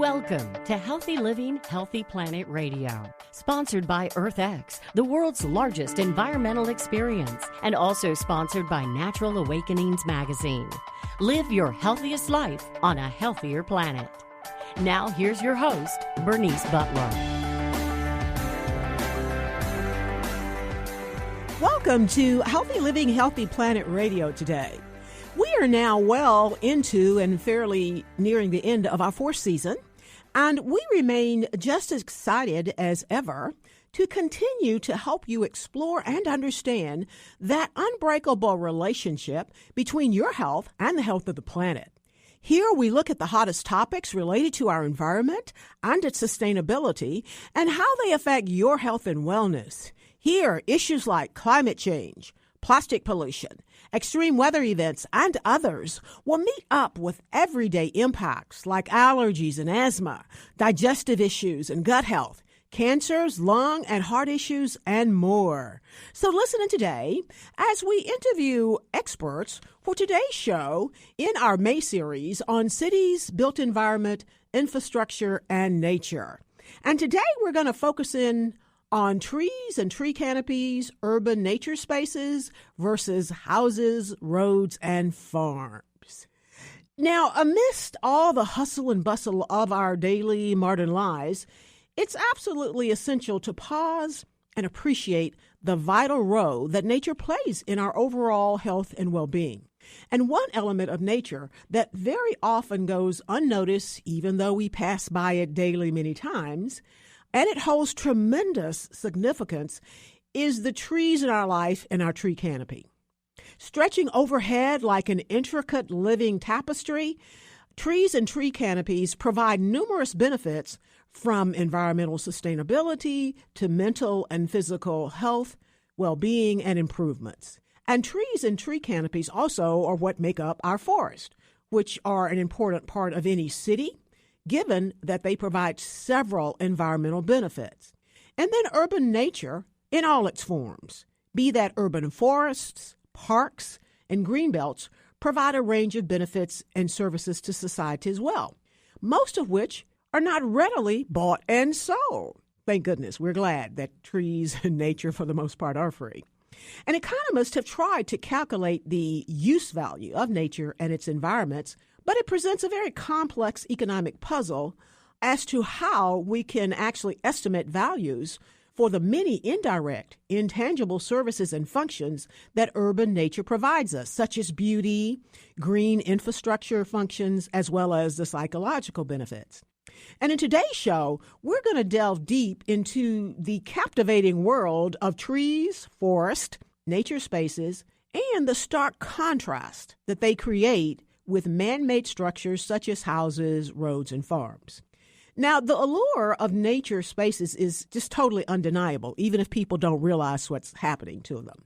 Welcome to Healthy Living, Healthy Planet Radio, sponsored by EarthX, the world's largest environmental experience, and also sponsored by Natural Awakenings magazine. Live your healthiest life on a healthier planet. Now here's your host, Bernice Butler. Welcome to Healthy Living, Healthy Planet Radio today. We are now well into and fairly nearing the end of our fourth season, and we remain just as excited as ever to continue to help you explore and understand that unbreakable relationship between your health and the health of the planet. Here we look at the hottest topics related to our environment and its sustainability and how they affect your health and wellness. Here, issues like climate change, plastic pollution, extreme weather events, and others will meet up with everyday impacts like allergies and asthma, digestive issues and gut health, cancers, lung and heart issues, and more. So listen in today as we interview experts for today's show in our May series on cities, built environment, infrastructure, and nature. And today we're going to focus in on trees and tree canopies, urban nature spaces versus houses, roads, and farms. Now, amidst all the hustle and bustle of our daily modern lives, it's absolutely essential to pause and appreciate the vital role that nature plays in our overall health and well-being. And one element of nature that very often goes unnoticed, even though we pass by it daily many times, and it holds tremendous significance, is the trees in our life and our tree canopy. Stretching overhead like an intricate living tapestry, trees and tree canopies provide numerous benefits from environmental sustainability to mental and physical health, well-being, and improvements. And trees and tree canopies also are what make up our forest, which are an important part of any city, given that they provide several environmental benefits. And then urban nature in all its forms, be that urban forests, parks, and greenbelts, provide a range of benefits and services to society as well, most of which are not readily bought and sold. Thank goodness, we're glad that trees and nature, for the most part, are free. And economists have tried to calculate the use value of nature and its environments, but it presents a very complex economic puzzle as to how we can actually estimate values for the many indirect, intangible services and functions that urban nature provides us, such as beauty, green infrastructure functions, as well as the psychological benefits. And in today's show, we're going to delve deep into the captivating world of trees, forest, nature spaces, and the stark contrast that they create with man-made structures such as houses, roads, and farms. Now, the allure of nature spaces is just totally undeniable, even if people don't realize what's happening to them.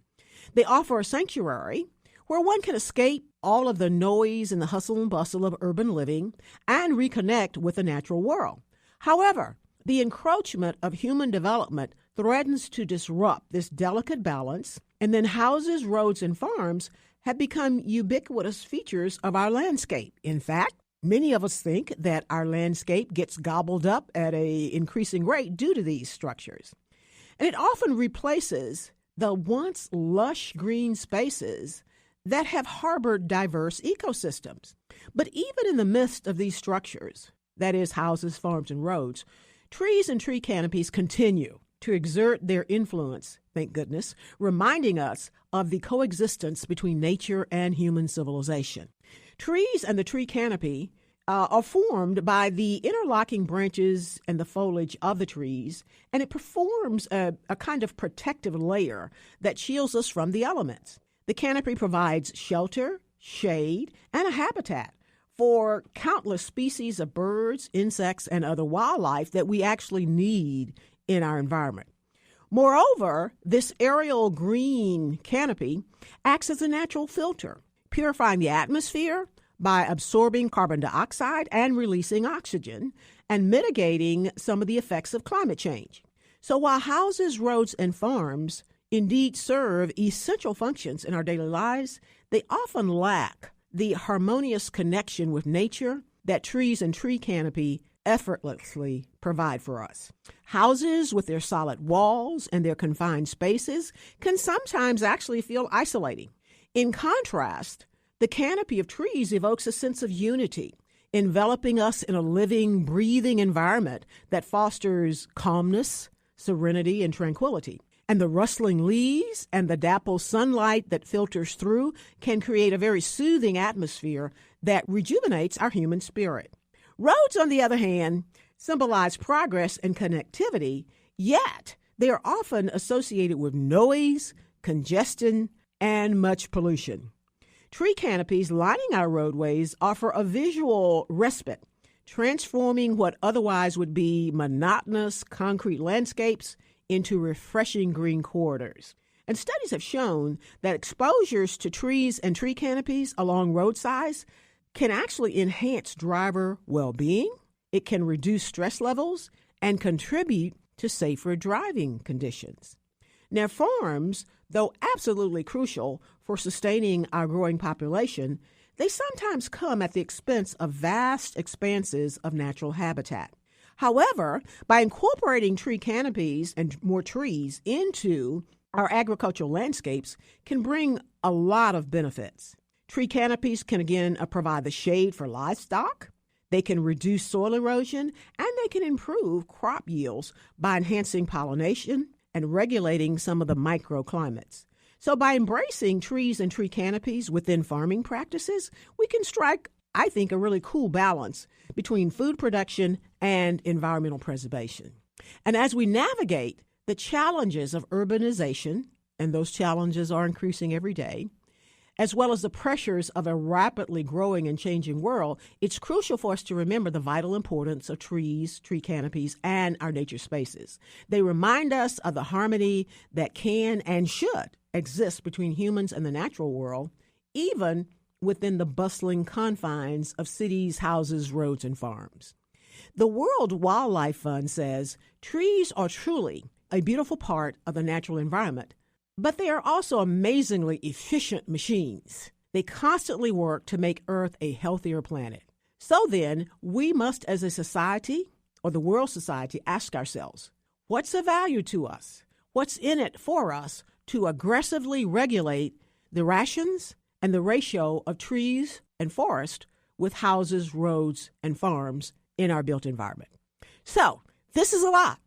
They offer a sanctuary where one can escape all of the noise and the hustle and bustle of urban living and reconnect with the natural world. However, the encroachment of human development threatens to disrupt this delicate balance, and then houses, roads, and farms have become ubiquitous features of our landscape. In fact, many of us think that our landscape gets gobbled up at an increasing rate due to these structures. And it often replaces the once lush green spaces that have harbored diverse ecosystems. But even in the midst of these structures, that is houses, farms, and roads, trees and tree canopies continue to exert their influence, thank goodness, reminding us of the coexistence between nature and human civilization. Trees and the tree canopy are formed by the interlocking branches and the foliage of the trees, and it performs a kind of protective layer that shields us from the elements. The canopy provides shelter, shade, and a habitat for countless species of birds, insects, and other wildlife that we actually need in our environment. Moreover, this aerial green canopy acts as a natural filter, purifying the atmosphere by absorbing carbon dioxide and releasing oxygen, and mitigating some of the effects of climate change. So while houses, roads, and farms indeed serve essential functions in our daily lives, they often lack the harmonious connection with nature that trees and tree canopy effortlessly provide for us. Houses with their solid walls and their confined spaces can sometimes actually feel isolating. In contrast, the canopy of trees evokes a sense of unity, enveloping us in a living, breathing environment that fosters calmness, serenity, and tranquility. And the rustling leaves and the dapple sunlight that filters through can create a very soothing atmosphere that rejuvenates our human spirit. Roads, on the other hand, symbolize progress and connectivity, yet they are often associated with noise, congestion, and much pollution. Tree canopies lining our roadways offer a visual respite, transforming what otherwise would be monotonous concrete landscapes into refreshing green corridors. And studies have shown that exposures to trees and tree canopies along roadsides can actually enhance driver well-being. It can reduce stress levels and contribute to safer driving conditions. Now, farms, though absolutely crucial for sustaining our growing population, they sometimes come at the expense of vast expanses of natural habitat. However, by incorporating tree canopies and more trees into our agricultural landscapes can bring a lot of benefits. Tree canopies can, again, provide the shade for livestock. They can reduce soil erosion, and they can improve crop yields by enhancing pollination and regulating some of the microclimates. So by embracing trees and tree canopies within farming practices, we can strike, I think, a really cool balance between food production and environmental preservation. And as we navigate the challenges of urbanization, and those challenges are increasing every day, as well as the pressures of a rapidly growing and changing world, it's crucial for us to remember the vital importance of trees, tree canopies, and our nature spaces. They remind us of the harmony that can and should exist between humans and the natural world, even within the bustling confines of cities, houses, roads, and farms. The World Wildlife Fund says trees are truly a beautiful part of the natural environment, but they are also amazingly efficient machines. They constantly work to make Earth a healthier planet. So then, we must, as a society, or the world society, ask ourselves, what's of value to us? What's in it for us to aggressively regulate the rations and the ratio of trees and forest with houses, roads, and farms in our built environment? So, this is a lot,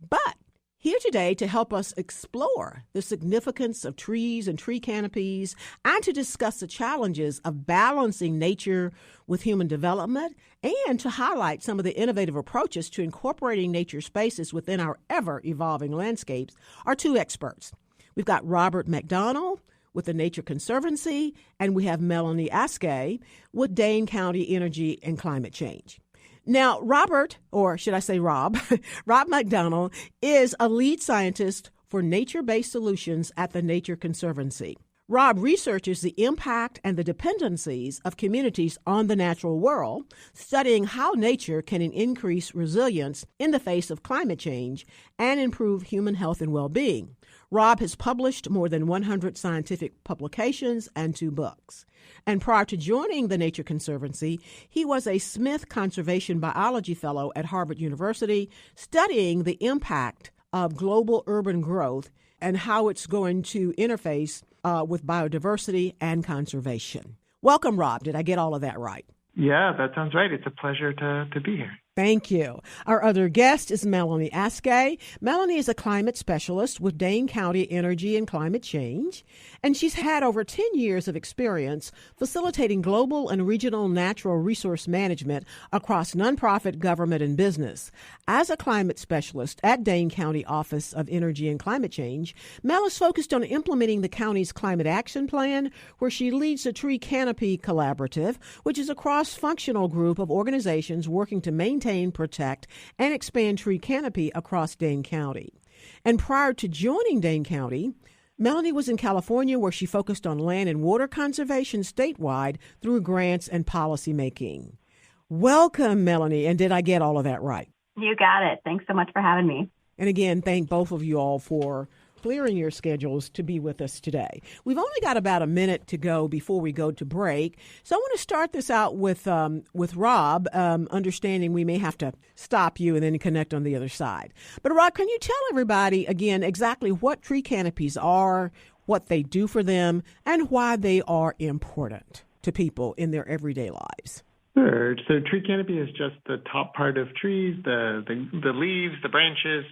but here today to help us explore the significance of trees and tree canopies and to discuss the challenges of balancing nature with human development and to highlight some of the innovative approaches to incorporating nature spaces within our ever-evolving landscapes are two experts. We've got Robert McDonald with the Nature Conservancy, and we have Melanie Askey with Dane County Energy and Climate Change. Now, Robert, or should I say Rob, Rob McDonald is a lead scientist for nature-based solutions at the Nature Conservancy. Rob researches the impact and the dependencies of communities on the natural world, studying how nature can increase resilience in the face of climate change and improve human health and well-being. Rob has published more than 100 scientific publications and 2 books. And prior to joining the Nature Conservancy, he was a Smith Conservation Biology Fellow at Harvard University, studying the impact of global urban growth and how it's going to interface with biodiversity and conservation. Welcome, Rob. Did I get all of that right? Yeah, that sounds right. It's a pleasure to be here. Thank you. Our other guest is Melanie Askey. Melanie is a climate specialist with Dane County Energy and Climate Change, and she's had over 10 years of experience facilitating global and regional natural resource management across nonprofit, government, and business. As a climate specialist at Dane County Office of Energy and Climate Change, Mel is focused on implementing the county's climate action plan, where she leads the Tree Canopy Collaborative, which is a cross-functional group of organizations working to maintain, protect, and expand tree canopy across Dane County. And prior to joining Dane County, Melanie was in California, where she focused on land and water conservation statewide through grants and policy making. Welcome, Melanie. And did I get all of that right? You got it. Thanks so much for having me. And again, thank both of you all for clearing your schedules to be with us today. We've only got about a minute to go before we go to break. So I want to start this out with Rob, understanding we may have to stop you and then connect on the other side. But Rob, can you tell everybody again exactly what tree canopies are, what they do for them, and why they are important to people in their everyday lives? Sure. So tree canopy is just the top part of trees, the leaves, the branches,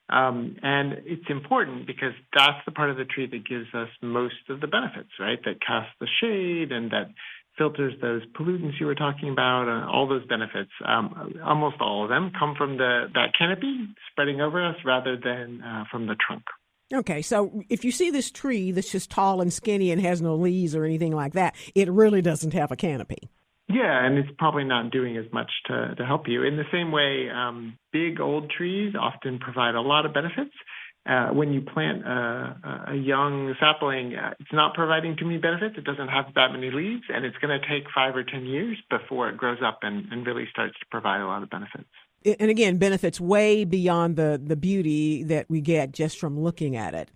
and it's important because that's the part of the tree that gives us most of the benefits, right? That casts the shade and that filters those pollutants you were talking about, all those benefits. Almost all of them come from that canopy spreading over us rather than from the trunk. Okay, so if you see this tree that's just tall and skinny and has no leaves or anything like that, it really doesn't have a canopy. Yeah, and it's probably not doing as much to help you. In the same way, big old trees often provide a lot of benefits. When you plant a young sapling, it's not providing too many benefits. It doesn't have that many leaves, and it's going to take 5 or 10 years before it grows up and really starts to provide a lot of benefits. And again, benefits way beyond the beauty that we get just from looking at it.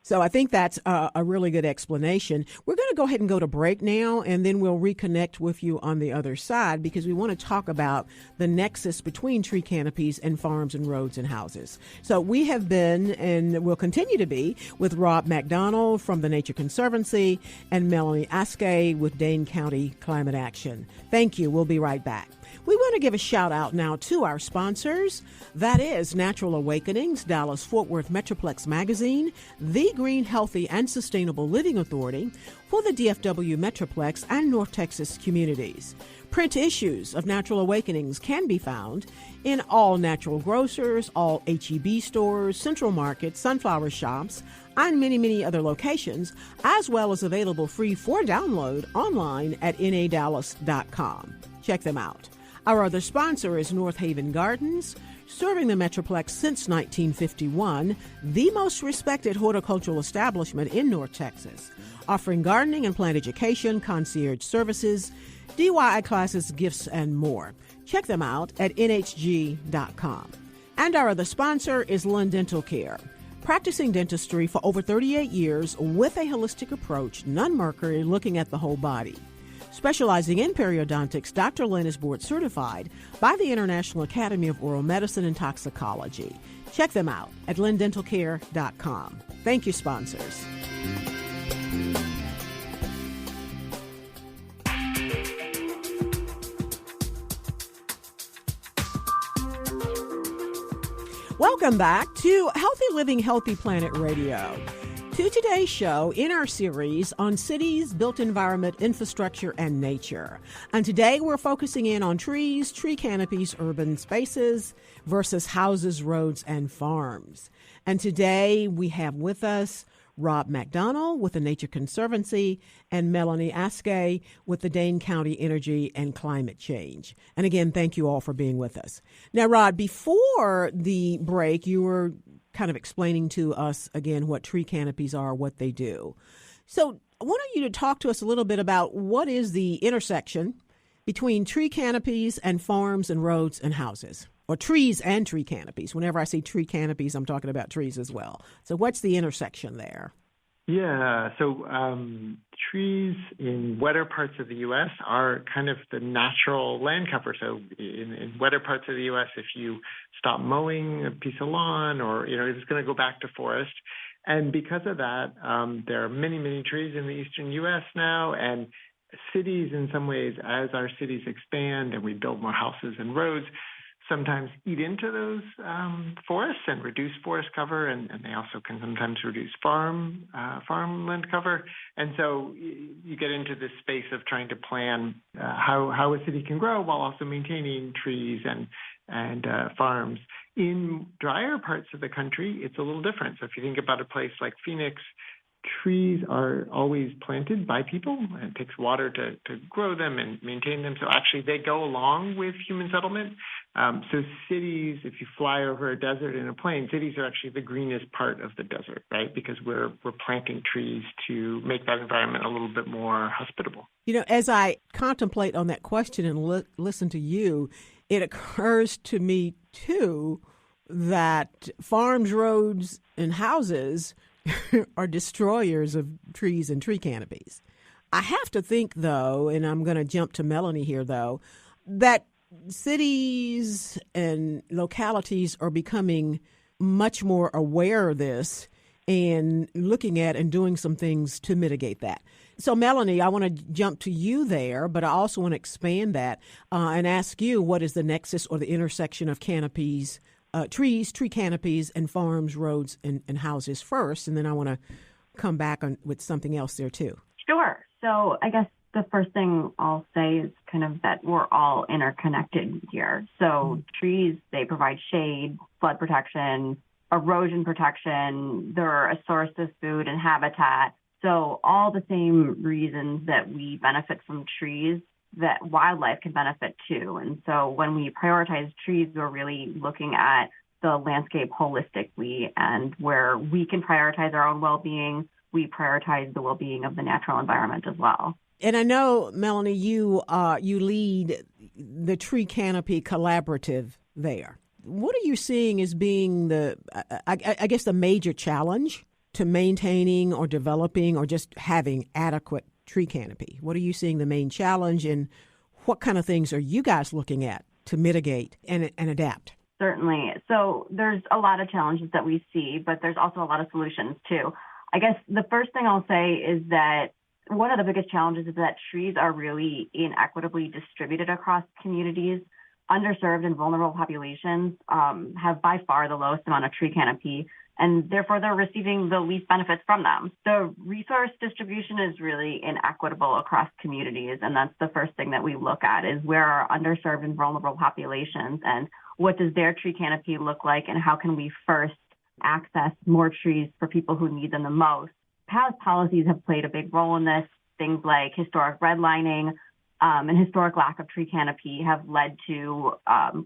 So I think that's a really good explanation. We're going to go ahead and go to break now, and then we'll reconnect with you on the other side because we want to talk about the nexus between tree canopies and farms and roads and houses. So we have been and will continue to be with Rob McDonald from the Nature Conservancy and Melanie Askey with Dane County Climate Action. Thank you. We'll be right back. We want to give a shout out now to our sponsors. That is Natural Awakenings, Dallas-Fort Worth Metroplex Magazine, the Green, Healthy, and Sustainable Living Authority for the DFW Metroplex and North Texas communities. Print issues of Natural Awakenings can be found in all natural grocers, all H-E-B stores, Central Market, Sunflower Shops, and many, many other locations, as well as available free for download online at nadallas.com. Check them out. Our other sponsor is North Haven Gardens, serving the Metroplex since 1951, the most respected horticultural establishment in North Texas, offering gardening and plant education, concierge services, DIY classes, gifts, and more. Check them out at nhg.com. And our other sponsor is Lund Dental Care, practicing dentistry for over 38 years with a holistic approach, non-mercury, looking at the whole body. Specializing in periodontics, Dr. Lynn is board certified by the International Academy of Oral Medicine and Toxicology. Check them out at lindentalcare.com. Thank you, sponsors. Welcome back to Healthy Living, Healthy Planet Radio. To today's show in our series on cities, built environment, infrastructure, and nature. And today we're focusing in on trees, tree canopies, urban spaces versus houses, roads, and farms. And today we have with us Rob McDonald with the Nature Conservancy and Melanie Askey with the Dane County Energy and Climate Change. And again, thank you all for being with us. Now, Rod, before the break, you were kind of explaining to us again what tree canopies are, what they do. So I wanted you to talk to us a little bit about what is the intersection between tree canopies and farms and roads and houses, or trees and tree canopies. Whenever I say tree canopies, I'm talking about trees as well. So what's the intersection there? Yeah, so trees in wetter parts of the U.S. are kind of the natural land cover. So in wetter parts of the U.S., if you stop mowing a piece of lawn or, it's going to go back to forest. And because of that, there are many, many trees in the eastern U.S. now. And cities, in some ways, as our cities expand and we build more houses and roads, sometimes eat into those forests and reduce forest cover, and they also can sometimes reduce farmland cover. And so you get into this space of trying to plan how a city can grow while also maintaining trees and farms. In drier parts of the country, it's a little different. So if you think about a place like Phoenix, trees are always planted by people, and it takes water to grow them and maintain them. So actually they go along with human settlement. So cities, if you fly over a desert in a plane, cities are actually the greenest part of the desert, right? Because we're planting trees to make that environment a little bit more hospitable. As I contemplate on that question and listen to you, it occurs to me, too, that farms, roads, and houses are destroyers of trees and tree canopies. I have to think, though, and I'm going to jump to Melanie here, though, that cities and localities are becoming much more aware of this and looking at and doing some things to mitigate that. So, Melanie, I want to jump to you there, but I also want to expand that and ask you, what is the nexus or the intersection of canopies, trees, tree canopies, and farms, roads, and houses first? And then I want to come back with something else there, too. Sure. So I guess the first thing I'll say is kind of that we're all interconnected here. So trees, they provide shade, flood protection, erosion protection. They're a source of food and habitat. So all the same reasons that we benefit from trees, that wildlife can benefit too. And so when we prioritize trees, we're really looking at the landscape holistically, and where we can prioritize our own well-being, we prioritize the well-being of the natural environment as well. And I know, Melanie, you lead the Tree Canopy Collaborative there. What are you seeing as being I guess the major challenge to maintaining or developing or just having adequate tree canopy? What are you seeing the main challenge, and what kind of things are you guys looking at to mitigate and adapt? Certainly. So there's a lot of challenges that we see, but there's also a lot of solutions too. I guess the first thing I'll say is that one of the biggest challenges is that trees are really inequitably distributed across communities. Underserved and vulnerable populations have by far the lowest amount of tree canopy, and therefore they're receiving the least benefits from them. The resource distribution is really inequitable across communities, and that's the first thing that we look at, is where are underserved and vulnerable populations, and what does their tree canopy look like, and how can we first access more trees for people who need them the most. Past policies have played a big role in this. Things like historic redlining and historic lack of tree canopy have led to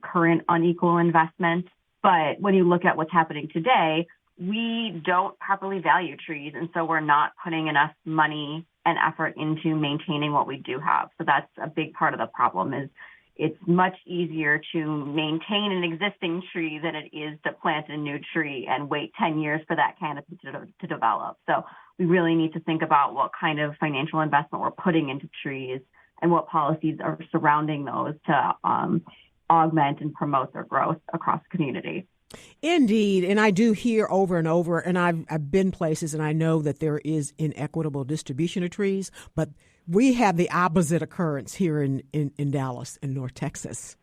current unequal investment. But when you look at what's happening today, we don't properly value trees, and so we're not putting enough money and effort into maintaining what we do have. So that's a big part of the problem. Is it's much easier to maintain an existing tree than it is to plant a new tree and wait 10 years for that canopy to develop. So we really need to think about what kind of financial investment we're putting into trees and what policies are surrounding those to augment and promote their growth across the community. Indeed. And I do hear over and over, and I've been places and I know that there is inequitable distribution of trees, but we have the opposite occurrence here in Dallas, in North Texas.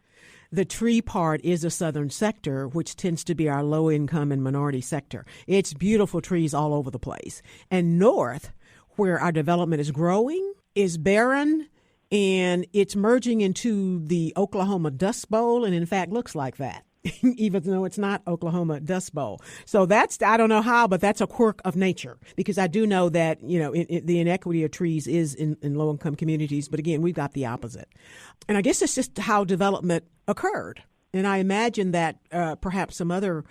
The tree part is a southern sector, which tends to be our low-income and minority sector. It's beautiful trees all over the place. And north, where our development is growing, is barren, and it's merging into the Oklahoma Dust Bowl, and in fact looks like that, even though it's not Oklahoma Dust Bowl. So that's, I don't know how, but that's a quirk of nature, because I do know that, the inequity of trees is in low-income communities. But again, we've got the opposite. And I guess it's just how development occurred. And I imagine that perhaps some other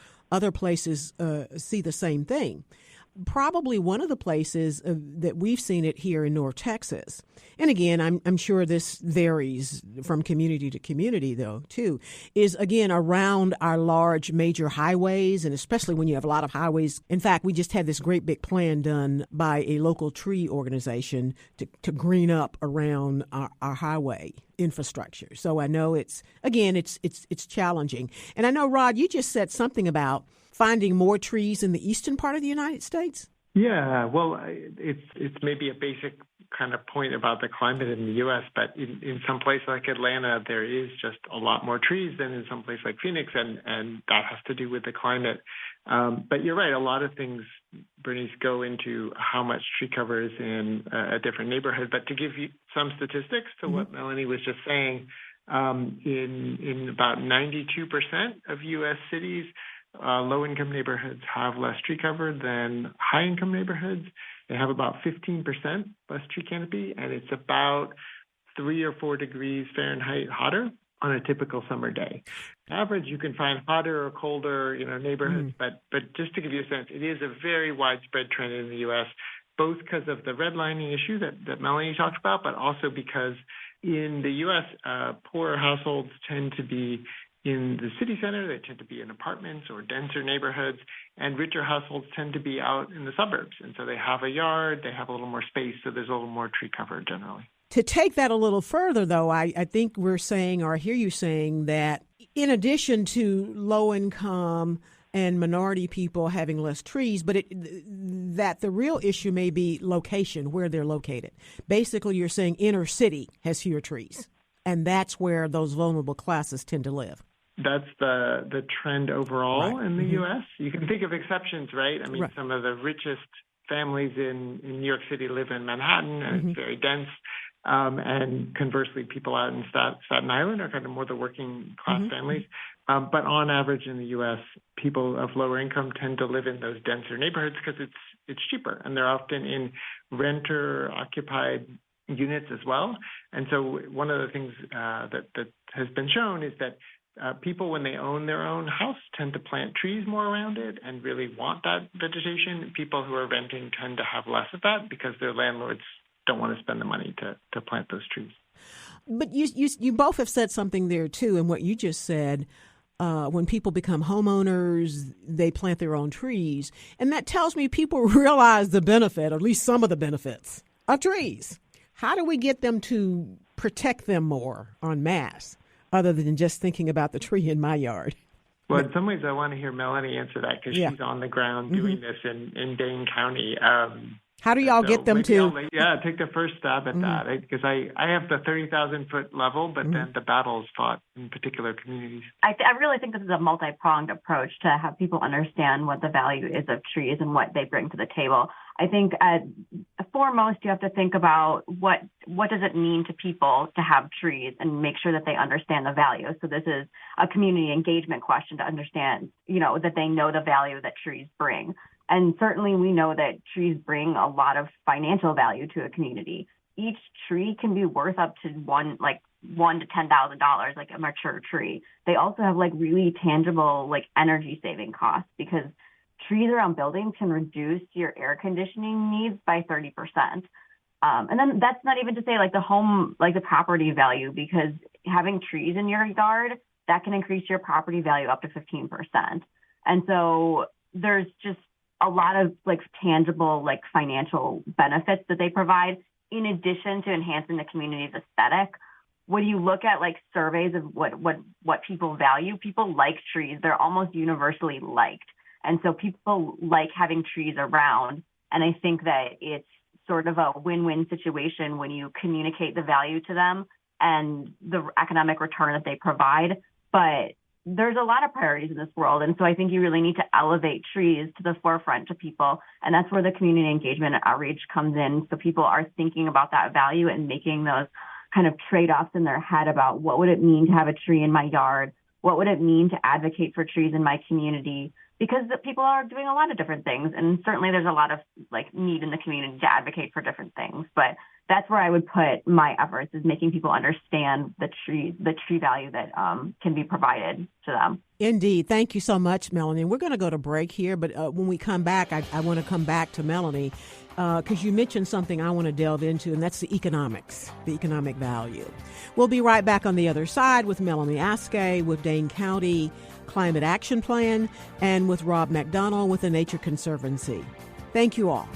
places see the same thing. Probably one of the places that we've seen it here in North Texas, and again, I'm sure this varies from community to community, though, too, is, again, around our large major highways, and especially when you have a lot of highways. In fact, we just had this great big plan done by a local tree organization to green up around our highway infrastructure. So I know it's challenging. And I know, Rod, you just said something about finding more trees in the eastern part of the United States? Yeah, well, it's maybe a basic kind of point about the climate in the U.S., but in some place like Atlanta, there is just a lot more trees than in some place like Phoenix, and that has to do with the climate. But you're right, a lot of things, Bernice, go into how much tree cover is in a different neighborhood. But to give you some statistics to what Melanie was just saying, in about 92% of U.S. cities, low-income neighborhoods have less tree cover than high-income neighborhoods. They have about 15% less tree canopy, and it's about 3 or 4 degrees Fahrenheit hotter on a typical summer day. On average, you can find hotter or colder, neighborhoods, but just to give you a sense, it is a very widespread trend in the U.S., both because of the redlining issue that Melanie talked about, but also because in the U.S., poorer households tend to be in the city center. They tend to be in apartments or denser neighborhoods, and richer households tend to be out in the suburbs. And so they have a yard, they have a little more space, so there's a little more tree cover generally. To take that a little further, though, I think we're saying, or I hear you saying, that in addition to low income and minority people having less trees, but that the real issue may be location, where they're located. Basically, you're saying inner city has fewer trees, and that's where those vulnerable classes tend to live. That's the trend overall in the Mm-hmm. U.S. You can think of exceptions, right? I mean, Right. some of the richest families in New York City live in Manhattan, and Mm-hmm. it's very dense. And conversely, people out in Staten Island are kind of more the working class Mm-hmm. families. But on average in the U.S., people of lower income tend to live in those denser neighborhoods because it's cheaper, and they're often in renter-occupied units as well. And so one of the things that has been shown is that people, when they own their own house, tend to plant trees more around it and really want that vegetation. People who are renting tend to have less of that because their landlords don't want to spend the money to plant those trees. But you both have said something there, too, and what you just said, when people become homeowners, they plant their own trees. And that tells me people realize the benefit, or at least some of the benefits, of trees. How do we get them to protect them more en masse, other than just thinking about the tree in my yard? Well, in some ways, I want to hear Melanie answer that because she's on the ground doing this in Dane County. How do y'all get them to? Take the first stab at that, because I have the 30,000-foot level, but then the battle is fought in particular communities. I really think this is a multi-pronged approach to have people understand what the value is of trees and what they bring to the table. I think foremost, you have to think about what does it mean to people to have trees and make sure that they understand the value. So this is a community engagement question to understand, that they know the value that trees bring. And certainly we know that trees bring a lot of financial value to a community. Each tree can be worth up to $1,000 to $10,000, like a mature tree. They also have really tangible energy saving costs, because trees around buildings can reduce your air conditioning needs by 30%. And then that's not even to say the property value, because having trees in your yard, that can increase your property value up to 15%. And so there's just a lot of tangible financial benefits that they provide, in addition to enhancing the community's aesthetic. When you look at surveys of what people value, people like trees. They're almost universally liked. And so people like having trees around. And I think that it's sort of a win-win situation when you communicate the value to them and the economic return that they provide. But there's a lot of priorities in this world. And so I think you really need to elevate trees to the forefront to people. And that's where the community engagement and outreach comes in. So people are thinking about that value and making those kind of trade-offs in their head about what would it mean to have a tree in my yard? What would it mean to advocate for trees in my community? Because the people are doing a lot of different things. And certainly there's a lot of need in the community to advocate for different things. But that's where I would put my efforts, is making people understand the tree value that can be provided to them. Indeed. Thank you so much, Melanie. We're going to go to break here, but when we come back, I want to come back to Melanie because you mentioned something I want to delve into, and that's the economic value. We'll be right back on the other side with Melanie Askey with Dane County Climate Action Plan and with Rob McDonald with the Nature Conservancy. Thank you all.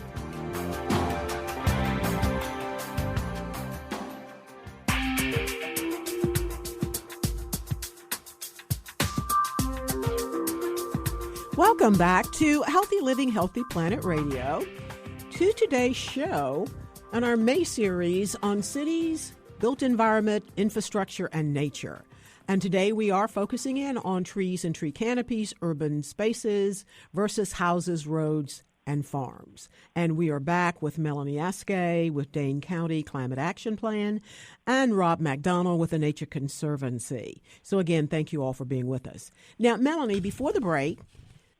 Welcome back to Healthy Living, Healthy Planet Radio, to today's show on our May series on cities, built environment, infrastructure, and nature. And today we are focusing in on trees and tree canopies, urban spaces versus houses, roads, and farms. And we are back with Melanie Askey with Dane County Climate Action Plan and Rob McDonald with the Nature Conservancy. So again, thank you all for being with us. Now, Melanie, before the break,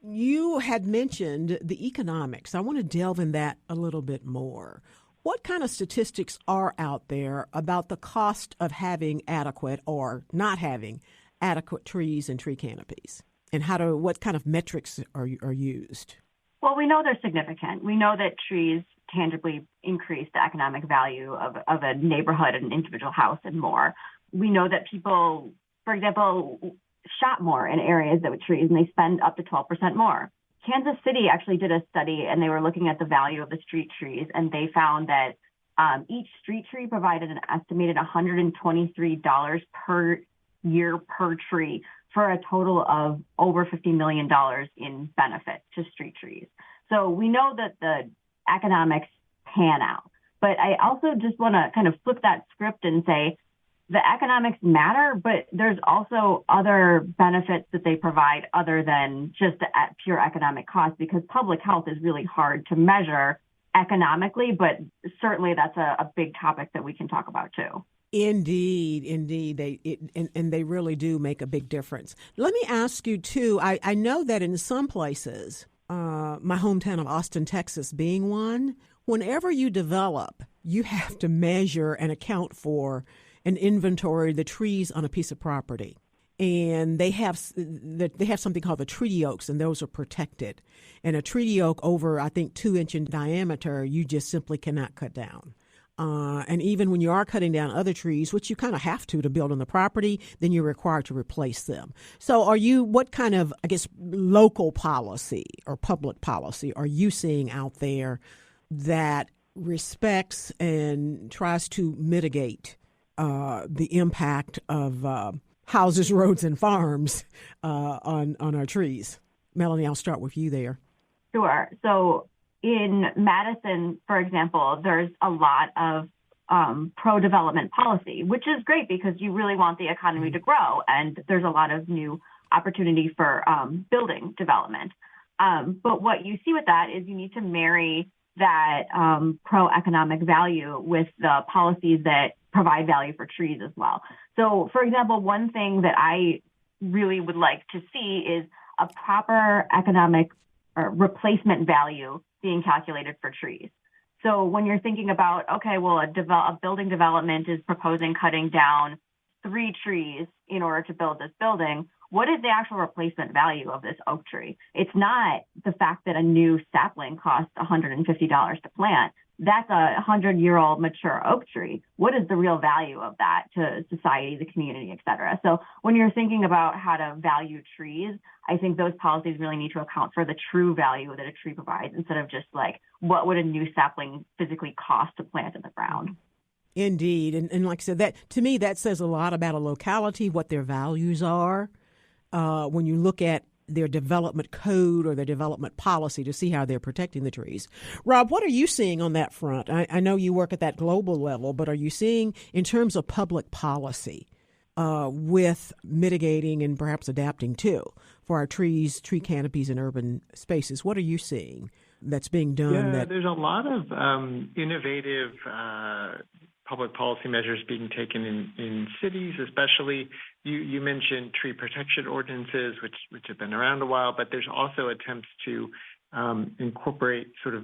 you had mentioned the economics. I want to delve in that a little bit more. What kind of statistics are out there about the cost of having adequate or not having adequate trees and tree canopies? And what kind of metrics are used? Well, we know they're significant. We know that trees tangibly increase the economic value of a neighborhood, an individual house, and more. We know that people, for example, shop more in areas that with trees, and they spend up to 12% more. Kansas City actually did a study, and they were looking at the value of the street trees, and they found that each street tree provided an estimated $123 per year per tree, for a total of over $50 million in benefit to street trees. So we know that the economics pan out. But I also just want to kind of flip that script and say the economics matter, but there's also other benefits that they provide other than just the pure economic cost, because public health is really hard to measure economically, but certainly that's a big topic that we can talk about too. Indeed. They really do make a big difference. Let me ask you too, I know that in some places, my hometown of Austin, Texas being one, whenever you develop, you have to measure and account for and inventory the trees on a piece of property. And they have something called the treaty oaks, and those are protected. And a treaty oak over, I think, 2-inch in diameter, you just simply cannot cut down. And even when you are cutting down other trees, which you kind of have to build on the property, then you're required to replace them. So what kind of, I guess, local policy or public policy are you seeing out there that respects and tries to mitigate the impact of houses, roads, and farms on our trees? Melanie, I'll start with you there. Sure. So in Madison, for example, there's a lot of pro-development policy, which is great because you really want the economy to grow, and there's a lot of new opportunity for building development. But what you see with that is you need to marry that pro-economic value with the policies that provide value for trees as well. So, for example, one thing that I really would like to see is a proper economic replacement value being calculated for trees. So when you're thinking about, okay, well, a building development is proposing cutting down 3 trees in order to build this building, what is the actual replacement value of this oak tree? It's not the fact that a new sapling costs $150 to plant. That's a 100-year-old mature oak tree. What is the real value of that to society, the community, et cetera? So when you're thinking about how to value trees, I think those policies really need to account for the true value that a tree provides instead of just like, what would a new sapling physically cost to plant in the ground? Indeed. And like I said, that to me, that says a lot about a locality, what their values are. When you look at their development code or their development policy to see how they're protecting the trees. Rob, what are you seeing on that front? I know you work at that global level, but are you seeing in terms of public policy with mitigating and perhaps adapting too for our trees, tree canopies in urban spaces? What are you seeing that's being done? Yeah, there's a lot of innovative public policy measures being taken in cities, especially. You mentioned tree protection ordinances, which have been around a while, but there's also attempts to incorporate sort of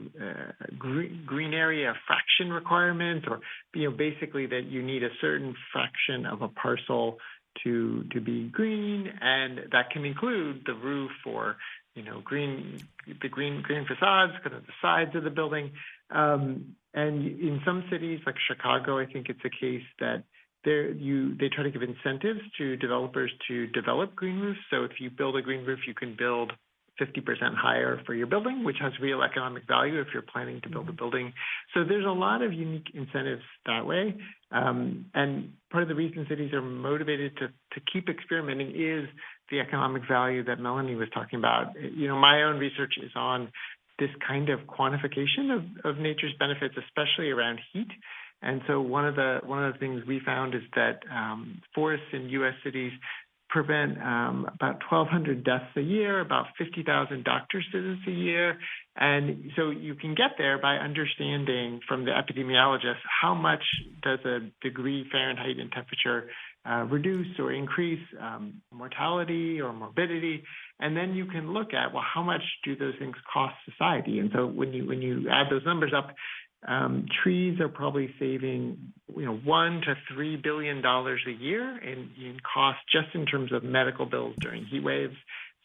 green area fraction requirement, or basically that you need a certain fraction of a parcel to be green, and that can include the roof or green facades, kind of the sides of the building. And in some cities like Chicago, I think it's a case that they try to give incentives to developers to develop green roofs. So if you build a green roof, you can build 50% higher for your building, which has real economic value if you're planning to build a building. So there's a lot of unique incentives that way. And part of the reason cities are motivated to keep experimenting is the economic value that Melanie was talking about. My own research is on this kind of quantification of nature's benefits, especially around heat. And so one of the things we found is that forests in U.S. cities prevent about 1,200 deaths a year, about 50,000 doctor's visits a year. And so you can get there by understanding from the epidemiologists how much does a degree Fahrenheit in temperature reduce or increase mortality or morbidity. And then you can look at, well, how much do those things cost society? And so when you add those numbers up, trees are probably saving, $1 to $3 billion a year in cost just in terms of medical bills during heat waves.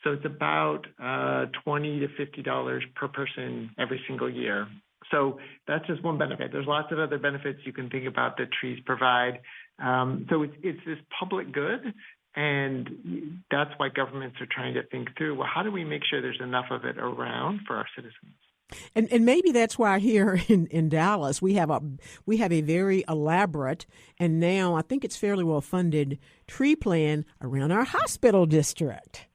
So it's about $20 to $50 per person every single year. So that's just one benefit. There's lots of other benefits you can think about that trees provide. So it's this public good And that's why governments are trying to think through, well, how do we make sure there's enough of it around for our citizens? And maybe that's why here in Dallas we have a very elaborate and now I think it's fairly well funded tree plan around our hospital district.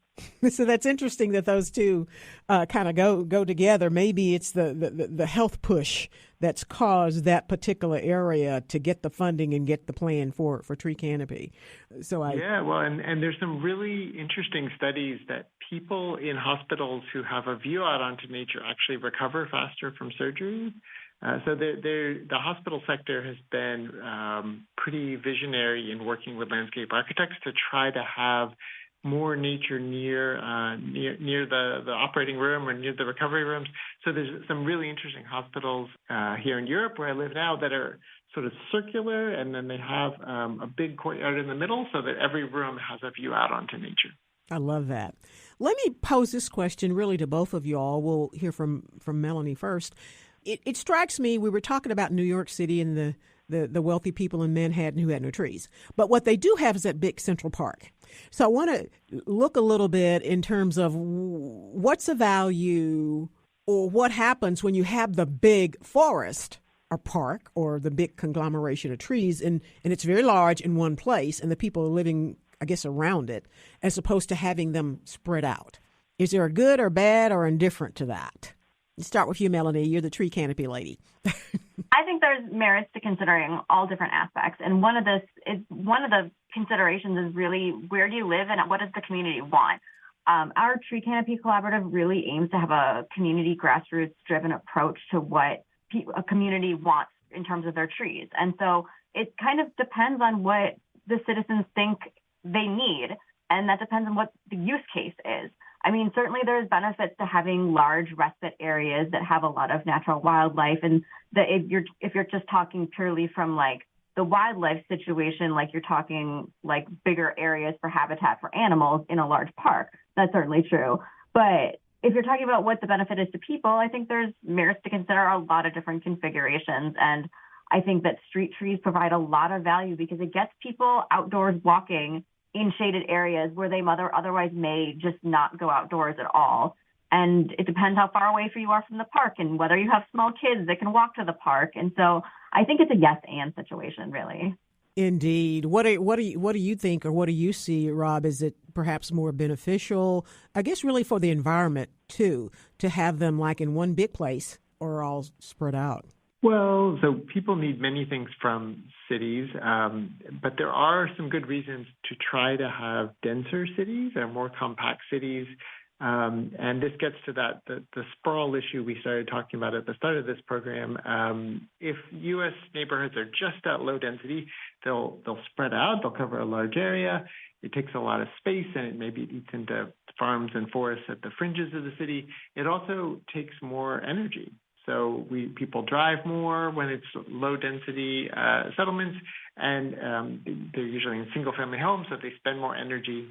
So that's interesting that those two kind of go together. Maybe it's the health push that's caused that particular area to get the funding and get the plan for tree canopy. And there's some really interesting studies that people in hospitals who have a view out onto nature actually recover faster from surgery. So the hospital sector has been pretty visionary in working with landscape architects to try to have more nature near the operating room or near the recovery rooms. So there's some really interesting hospitals here in Europe where I live now that are sort of circular, and then they have a big courtyard in the middle so that every room has a view out onto nature. I love that. Let me pose this question really to both of you all. We'll hear from Melanie first. It strikes me, we were talking about New York City and the wealthy people in Manhattan who had no trees. But what they do have is that big Central Park. So I want to look a little bit in terms of what's the value or what happens when you have the big forest or park or the big conglomeration of trees and it's very large in one place and the people are living, I guess, around it as opposed to having them spread out. Is there a good or bad or indifferent to that? Let's start with you, Melanie. You're the tree canopy lady. I think there's merits to considering all different aspects. And one of the considerations is really where do you live and what does the community want? Our Tree Canopy Collaborative really aims to have a community grassroots-driven approach to what a community wants in terms of their trees. And so it kind of depends on what the citizens think they need, and that depends on what the use case is. I mean, certainly there's benefits to having large respite areas that have a lot of natural wildlife, and that if you're just talking purely from like the wildlife situation, like you're talking like bigger areas for habitat for animals in a large park, that's certainly true. But if you're talking about what the benefit is to people, I think there's merits to consider a lot of different configurations. And I think that street trees provide a lot of value because it gets people outdoors walking in shaded areas where they otherwise may just not go outdoors at all. And it depends how far away you are from the park and whether you have small kids that can walk to the park. And so I think it's a yes and situation, really. Indeed. What do you think, or what do you see, Rob? Is it perhaps more beneficial, I guess, really for the environment too, to have them like in one big place or all spread out? Well, so people need many things from cities, but there are some good reasons to try to have denser cities or more compact cities. And this gets to the sprawl issue we started talking about at the start of this program. If U.S. neighborhoods are just at low density, they'll spread out, they'll cover a large area. It takes a lot of space, and it maybe eats into farms and forests at the fringes of the city. It also takes more energy. So people drive more when it's low-density settlements, and they're usually in single-family homes, so they spend more energy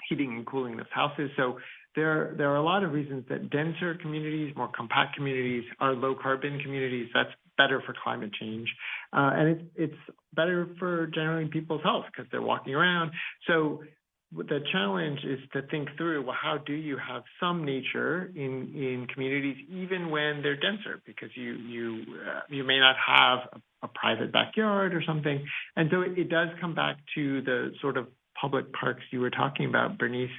heating and cooling those houses. So there are a lot of reasons that denser communities, more compact communities, are low-carbon communities. That's better for climate change. And it's better for generally people's health because they're walking around. So the challenge is to think through, well, how do you have some nature in communities even when they're denser? Because you may not have a private backyard or something. And so it does come back to the sort of public parks you were talking about, Bernice.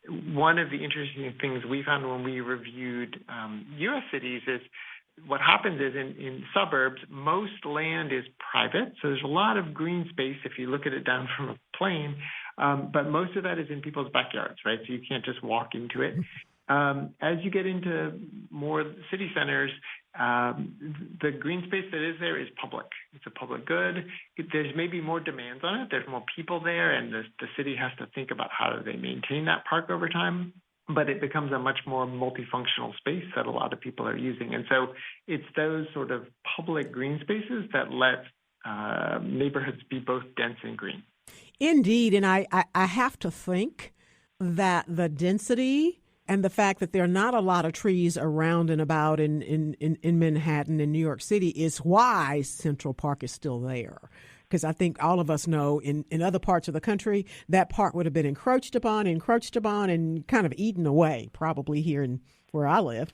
One of the interesting things we found when we reviewed U.S. cities is what happens is in suburbs, most land is private. So there's a lot of green space if you look at it down from a plane. But most of that is in people's backyards, right? So you can't just walk into it. As you get into more city centers, the green space that is there is public. It's a public good. There's maybe more demands on it. There's more people there, and the city has to think about how do they maintain that park over time. But it becomes a much more multifunctional space that a lot of people are using. And so it's those sort of public green spaces that let neighborhoods be both dense and green. Indeed, and I have to think that the density and the fact that there are not a lot of trees around and about in Manhattan and New York City is why Central Park is still there. because I think all of us know in other parts of the country, that park would have been encroached upon, and kind of eaten away, probably here in where I live,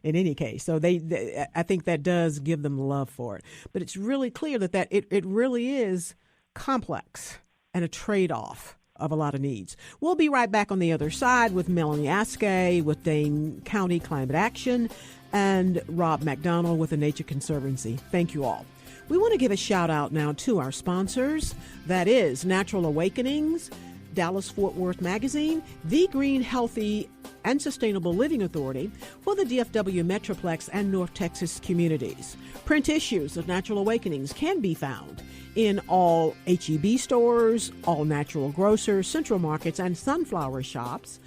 in any case. So I think that does give them love for it. But it's really clear that it really is complex and a trade-off of a lot of needs. We'll be right back on the other side with Melanie Askey with Dane County Climate Action and Rob McDonald with the Nature Conservancy. Thank you all. We want to give a shout out now to our sponsors. That is Natural Awakenings, Dallas-Fort Worth Magazine, the Green, Healthy, and Sustainable Living Authority for the DFW Metroplex and North Texas communities. Print issues of Natural Awakenings can be found in all H-E-B stores, all natural grocers, central markets, and sunflower shops,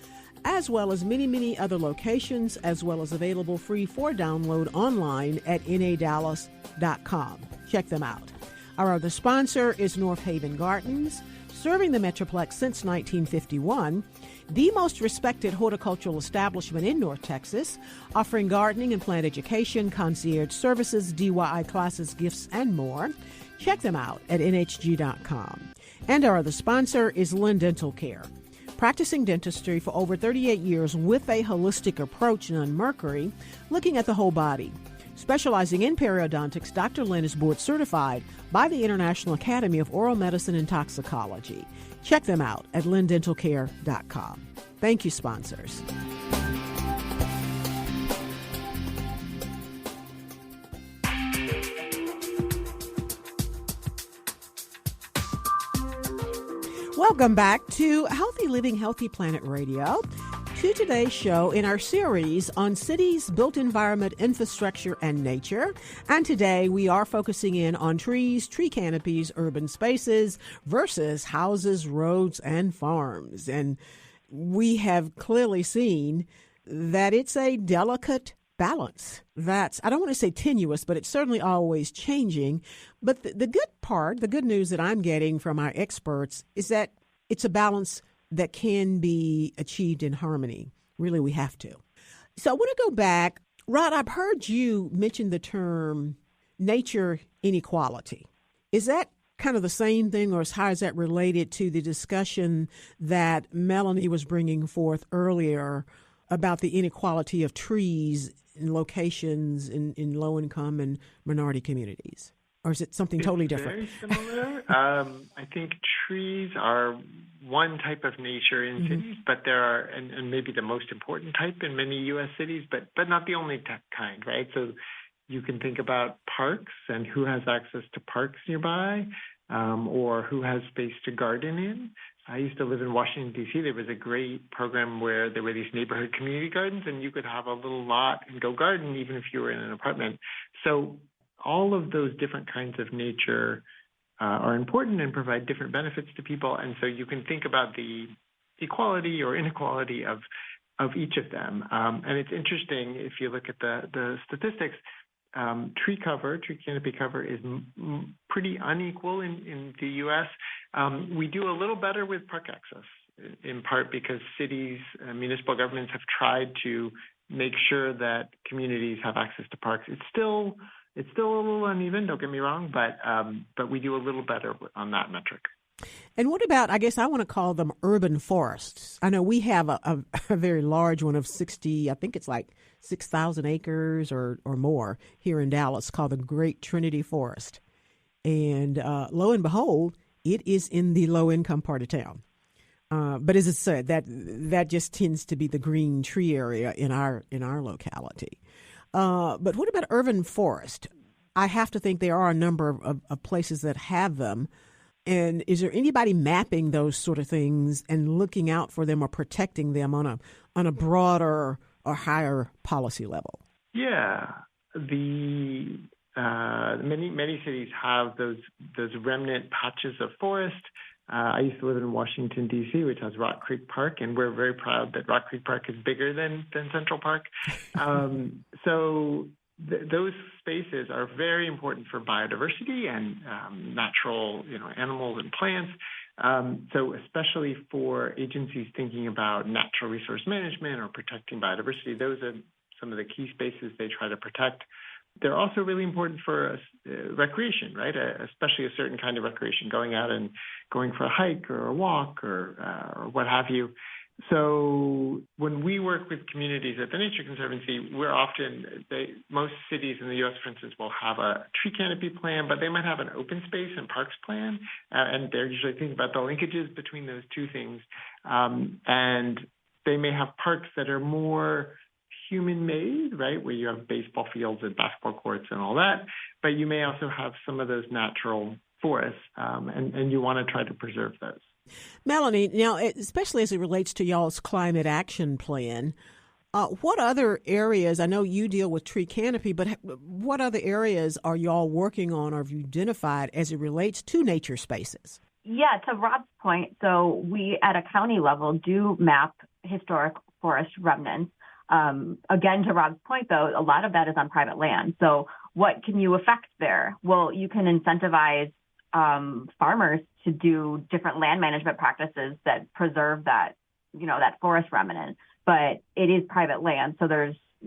as well as many, many other locations, as well as available free for download online at nadallas.com. Check them out. Our other sponsor is North Haven Gardens, serving the Metroplex since 1951, the most respected horticultural establishment in North Texas, offering gardening and plant education, concierge services, DIY classes, gifts, and more. Check them out at nhg.com. And our other sponsor is Lynn Dental Care, practicing dentistry for over 38 years with a holistic approach, non-mercury, looking at the whole body. Specializing in periodontics, Dr. Lynn is board certified by the International Academy of Oral Medicine and Toxicology. Check them out at lindentalcare.com. Thank you, sponsors. Welcome back to Healthy Living, Healthy Planet Radio. To today's show in our series on cities, built environment, infrastructure, and nature. And today we are focusing in on trees, tree canopies, urban spaces versus houses, roads, and farms. And we have clearly seen that it's a delicate balance. That's, I don't want to say tenuous, but it's certainly always changing. But the good news that I'm getting from our experts is that it's a balance that can be achieved in harmony. Really, we have to. So I want to go back. Rod, I've heard you mention the term nature inequality. Is that kind of the same thing, or how is that related to the discussion that Melanie was bringing forth earlier about the inequality of trees in locations in low-income and minority communities? Or is it something totally different? Very similar. I think trees are one type of nature in cities, but there are, and maybe the most important type in many U.S. cities, but not the only kind, right? So you can think about parks and who has access to parks nearby, or who has space to garden in. I used to live in Washington, D.C. There was a great program where there were these neighborhood community gardens, and you could have a little lot and go garden even if you were in an apartment. So all of those different kinds of nature are important and provide different benefits to people. And so you can think about the equality or inequality of each of them. And it's interesting, if you look at the statistics, tree canopy cover is pretty unequal in the U.S. We do a little better with park access, in part because cities, municipal governments have tried to make sure that communities have access to parks. It's still a little uneven, don't get me wrong, but we do a little better on that metric. And what about, I guess I want to call them urban forests. I know we have a very large one of 60, I think it's like 6,000 acres or more here in Dallas, called the Great Trinity Forest. And lo and behold, it is in the low-income part of town. But as I said, that just tends to be the green tree area in our locality. But what about urban forest? I have to think there are a number of places that have them. And is there anybody mapping those sort of things and looking out for them or protecting them on a broader or higher policy level? Yeah, the many cities have those remnant patches of forest. I used to live in Washington, D.C., which has Rock Creek Park, and we're very proud that Rock Creek Park is bigger than Central Park. So those spaces are very important for biodiversity and natural, animals and plants. So especially for agencies thinking about natural resource management or protecting biodiversity, those are some of the key spaces they try to protect. they're also really important for recreation, right? Especially a certain kind of recreation, going out and going for a hike or a walk or what have you. So when we work with communities at the Nature Conservancy, most cities in the U.S., for instance, will have a tree canopy plan, but they might have an open space and parks plan, and they're usually thinking about the linkages between those two things. And they may have parks that are more human-made, right, where you have baseball fields and basketball courts and all that, but you may also have some of those natural forests, and you want to try to preserve those. Melanie, now, especially as it relates to y'all's climate action plan, what other areas, I know you deal with tree canopy, but what other areas are y'all working on or have you identified as it relates to nature spaces? Yeah, to Rob's point, so we at a county level do map historic forest remnants. Again, to Rob's point, though, a lot of that is on private land. So what can you affect there? Well, you can incentivize farmers to do different land management practices that preserve that, that forest remnant. But it is private land, so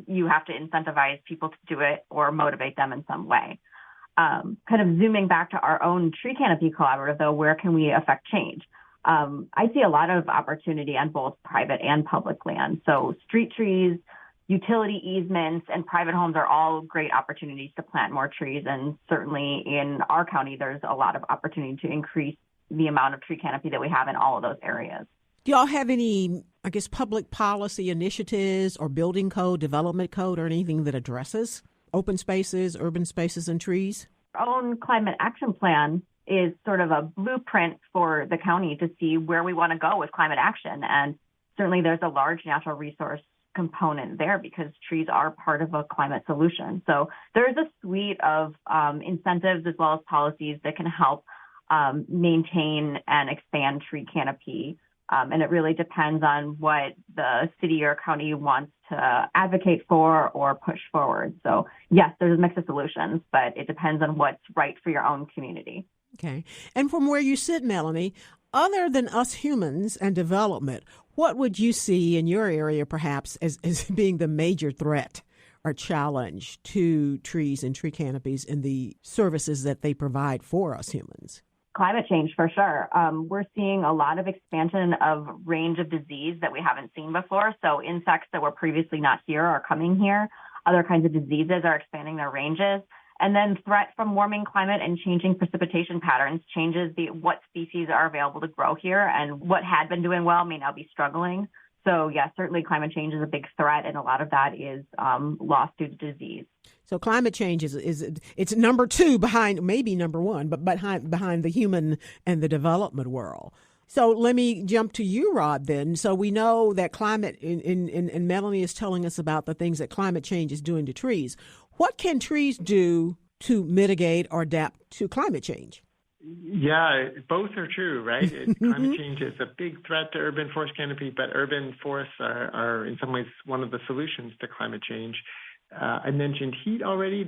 you have to incentivize people to do it or motivate them in some way. Kind of zooming back to our own tree canopy collaborative, though, where can we affect change? I see a lot of opportunity on both private and public land. So street trees, utility easements, and private homes are all great opportunities to plant more trees. And certainly in our county, there's a lot of opportunity to increase the amount of tree canopy that we have in all of those areas. Do y'all have any, public policy initiatives or building code, development code, or anything that addresses open spaces, urban spaces, and trees? Our own climate action plan is sort of a blueprint for the county to see where we want to go with climate action. And certainly there's a large natural resource component there because trees are part of a climate solution. So there's a suite of incentives as well as policies that can help maintain and expand tree canopy. And it really depends on what the city or county wants to advocate for or push forward. So yes, there's a mix of solutions, but it depends on what's right for your own community. Okay. And from where you sit, Melanie, other than us humans and development, what would you see in your area perhaps as being the major threat or challenge to trees and tree canopies and the services that they provide for us humans? Climate change, for sure. We're seeing a lot of expansion of range of disease that we haven't seen before. So insects that were previously not here are coming here. Other kinds of diseases are expanding their ranges. And then threat from warming climate and changing precipitation patterns changes what species are available to grow here, and what had been doing well may now be struggling. So, yes, certainly climate change is a big threat, and a lot of that is lost due to disease. So climate change it's number two behind, maybe number one, but behind the human and the development world. So let me jump to you, Rod, then. So we know that climate, and Melanie is telling us about the things that climate change is doing to trees. What can trees do to mitigate or adapt to climate change? Yeah, both are true, right? Climate change is a big threat to urban forest canopy, but urban forests are in some ways one of the solutions to climate change. I mentioned heat already.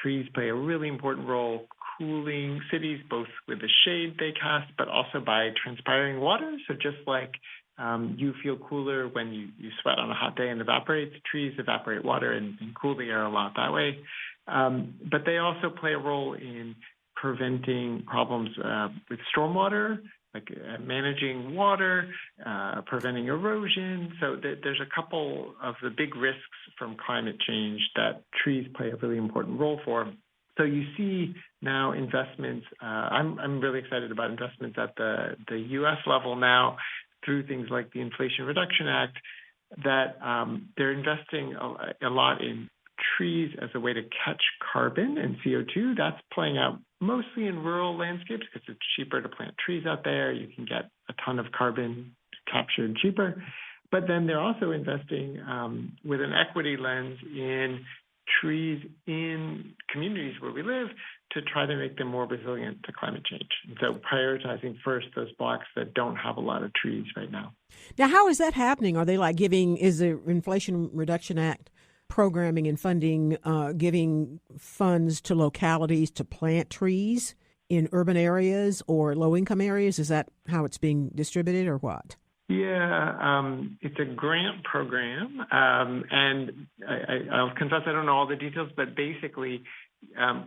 Trees play a really important role cooling cities, both with the shade they cast, but also by transpiring water. So just like you feel cooler when you sweat on a hot day and evaporate, trees evaporate water and cool the air a lot that way. But they also play a role in preventing problems with stormwater, like managing water, preventing erosion. So there's a couple of the big risks from climate change that trees play a really important role for. So you see now investments. I'm really excited about investments at the U.S. level now through things like the Inflation Reduction Act, that they're investing a lot in trees as a way to catch carbon and CO2. That's playing out mostly in rural landscapes because it's cheaper to plant trees out there. You can get a ton of carbon captured cheaper. But then they're also investing with an equity lens in trees in communities where we live to try to make them more resilient to climate change. And so prioritizing first those blocks that don't have a lot of trees right now. Now, how is that happening? Are they is the Inflation Reduction Act programming and funding giving funds to localities to plant trees in urban areas or low-income areas? Is that how it's being distributed or what? Yeah, it's a grant program, and I'll confess I don't know all the details, but basically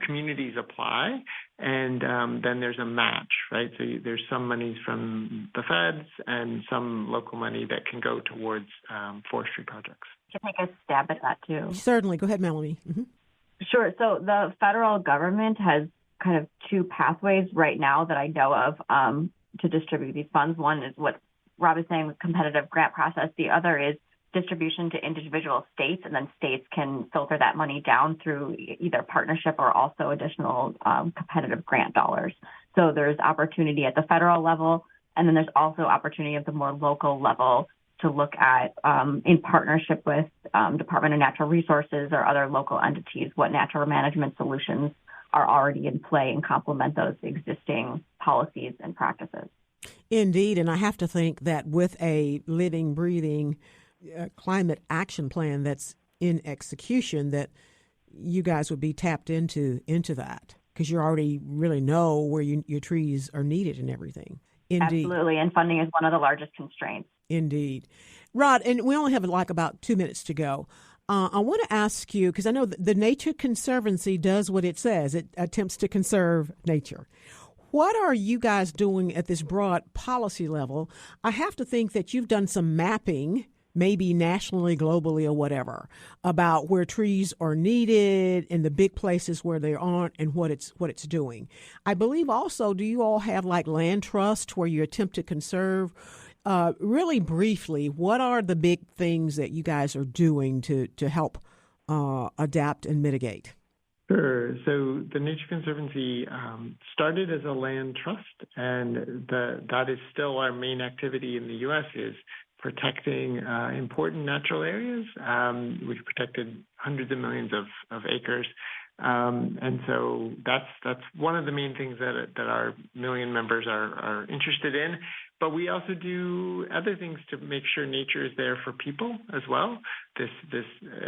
communities apply, and then there's a match, right? So there's some monies from the feds and some local money that can go towards forestry projects. Can I take a stab at that too? Certainly. Go ahead, Melanie. Mm-hmm. Sure. So the federal government has kind of two pathways right now that I know of to distribute these funds. One is what Rob is saying with competitive grant process. The other is distribution to individual states, and then states can filter that money down through either partnership or also additional competitive grant dollars. So there's opportunity at the federal level, and then there's also opportunity at the more local level to look at, in partnership with Department of Natural Resources or other local entities, what natural management solutions are already in play and complement those existing policies and practices. Indeed, and I have to think that with a living, breathing climate action plan that's in execution, that you guys would be tapped into that because you already really know where your trees are needed and everything. Indeed. Absolutely, and funding is one of the largest constraints. Indeed. Rod, and we only have like about 2 minutes to go. I want to ask you, because I know the Nature Conservancy does what it says. It attempts to conserve nature. What are you guys doing at this broad policy level? I have to think that you've done some mapping, maybe nationally, globally, or whatever, about where trees are needed and the big places where they aren't and what it's doing. I believe also, do you all have like land trust where you attempt to conserve? Really briefly, what are the big things that you guys are doing to help adapt and mitigate? Sure. So the Nature Conservancy started as a land trust, and that is still our main activity in the U.S. is protecting important natural areas. We've protected hundreds of millions of acres. And so that's one of the main things that our million members are interested in. But we also do other things to make sure nature is there for people as well. This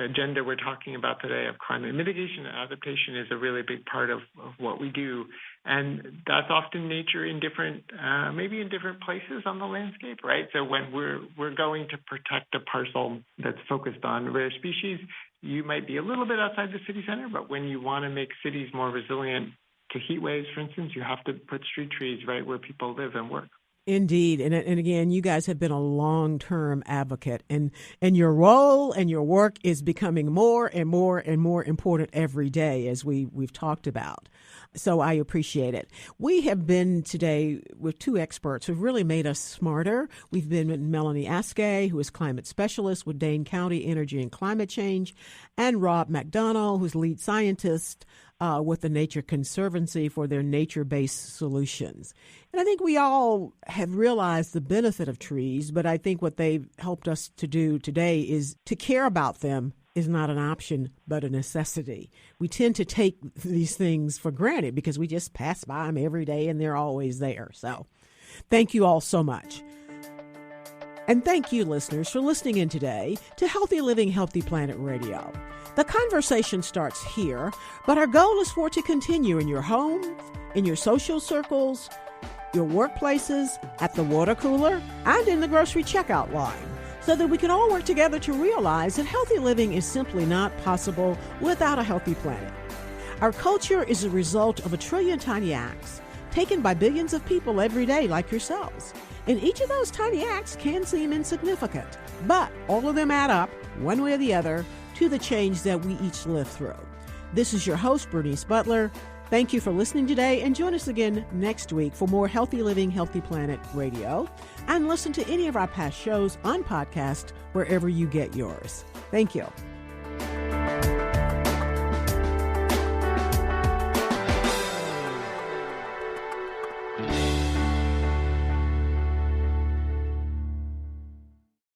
agenda we're talking about today of climate mitigation and adaptation is a really big part of what we do. And that's often nature in different, maybe in different places on the landscape, right? So when we're going to protect a parcel that's focused on rare species, you might be a little bit outside the city center, but when you want to make cities more resilient to heat waves, for instance, you have to put street trees right where people live and work. Indeed. And again, you guys have been a long-term advocate, and your role and your work is becoming more and more and more important every day, as we've talked about. So I appreciate it. We have been today with two experts who've really made us smarter. We've been with Melanie Askey, who is climate specialist with Dane County Energy and Climate Change, and Rob McDonald, who's lead scientist with the Nature Conservancy for their nature-based solutions. And I think we all have realized the benefit of trees, but I think what they've helped us to do today is to care about them is not an option, but a necessity. We tend to take these things for granted because we just pass by them every day and they're always there. So thank you all so much. And thank you, listeners, for listening in today to Healthy Living, Healthy Planet Radio. The conversation starts here, but our goal is for it to continue in your homes, in your social circles, your workplaces, at the water cooler, and in the grocery checkout line, so that we can all work together to realize that healthy living is simply not possible without a healthy planet. Our culture is a result of 1 trillion tiny acts taken by billions of people every day like yourselves. And each of those tiny acts can seem insignificant, but all of them add up, one way or the other, to the change that we each live through. This is your host, Bernice Butler. Thank you for listening today, and join us again next week for more Healthy Living, Healthy Planet Radio. And listen to any of our past shows on podcast wherever you get yours. Thank you.